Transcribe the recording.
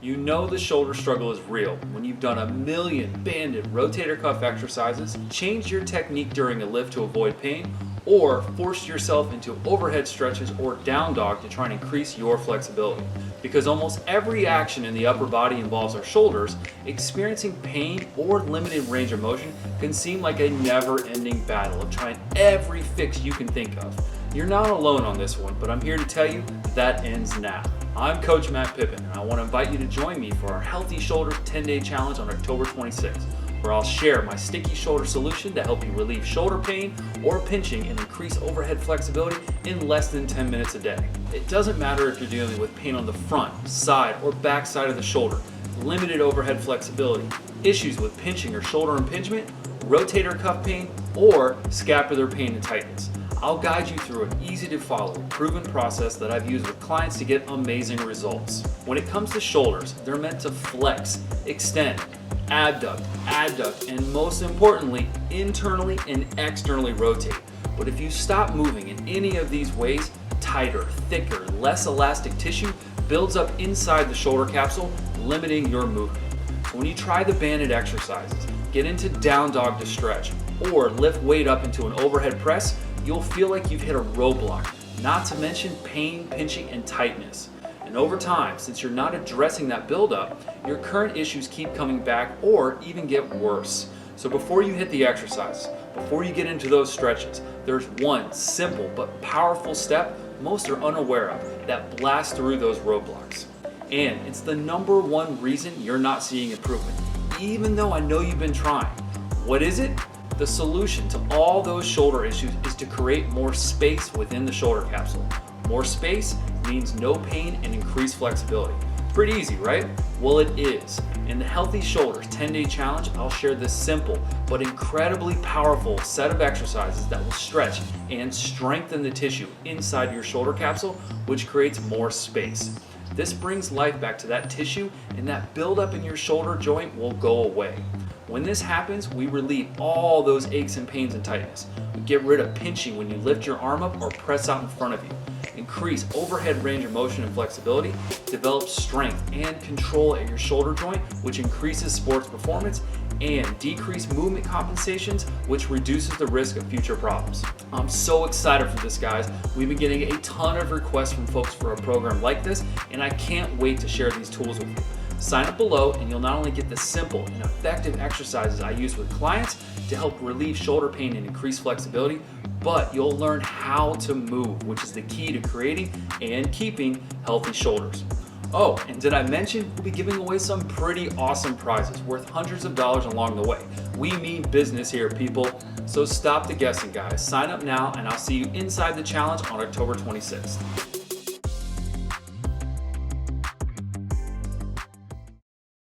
You know the shoulder struggle is real when you've done a million banded rotator cuff exercises, changed your technique during a lift to avoid pain, or forced yourself into overhead stretches or down dog to try and increase your flexibility. Because almost every action in the upper body involves our shoulders, experiencing pain or limited range of motion can seem like a never-ending battle of trying every fix you can think of. You're not alone on this one, but I'm here to tell you that ends now. I'm Coach Matt Pippin, and I want to invite you to join me for our Healthy Shoulders 10-Day Challenge on October 26th, where I'll share my sticky shoulder solution to help you relieve shoulder pain or pinching and increase overhead flexibility in less than 10 minutes a day. It doesn't matter if you're dealing with pain on the front, side, or back side of the shoulder, limited overhead flexibility, issues with pinching or shoulder impingement, rotator cuff pain, or scapular pain and tightness. I'll guide you through an easy to follow, proven process that I've used with clients to get amazing results. When it comes to shoulders, they're meant to flex, extend, adduct, and most importantly, internally and externally rotate. But if you stop moving in any of these ways, tighter, thicker, less elastic tissue builds up inside the shoulder capsule, limiting your movement. So when you try the banded exercises, get into down dog to stretch, or lift weight up into an overhead press, you'll feel like you've hit a roadblock, not to mention pain, pinching, and tightness. And over time, since you're not addressing that buildup, your current issues keep coming back or even get worse. So before you hit the exercise, before you get into those stretches, there's one simple but powerful step most are unaware of that blasts through those roadblocks. And it's the number one reason you're not seeing improvement, even though I know you've been trying. What is it? The solution to all those shoulder issues is to create more space within the shoulder capsule. More space means no pain and increased flexibility. Pretty easy, right? Well, it is. In the Healthy Shoulders 10-Day Challenge, I'll share this simple but incredibly powerful set of exercises that will stretch and strengthen the tissue inside your shoulder capsule, which creates more space. This brings life back to that tissue, and that buildup in your shoulder joint will go away. When this happens, we relieve all those aches and pains and tightness. We get rid of pinching when you lift your arm up or press out in front of you. Increase overhead range of motion and flexibility. Develop strength and control at your shoulder joint, which increases sports performance. And decrease movement compensations, which reduces the risk of future problems. I'm so excited for this, guys. We've been getting a ton of requests from folks for a program like this, and I can't wait to share these tools with you. Sign up below and you'll not only get the simple and effective exercises I use with clients to help relieve shoulder pain and increase flexibility, but you'll learn how to move, which is the key to creating and keeping healthy shoulders. Oh, and did I mention we'll be giving away some pretty awesome prizes worth hundreds of dollars along the way. We mean business here, people. So stop the guessing, guys. Sign up now and I'll see you inside the challenge on October 26th.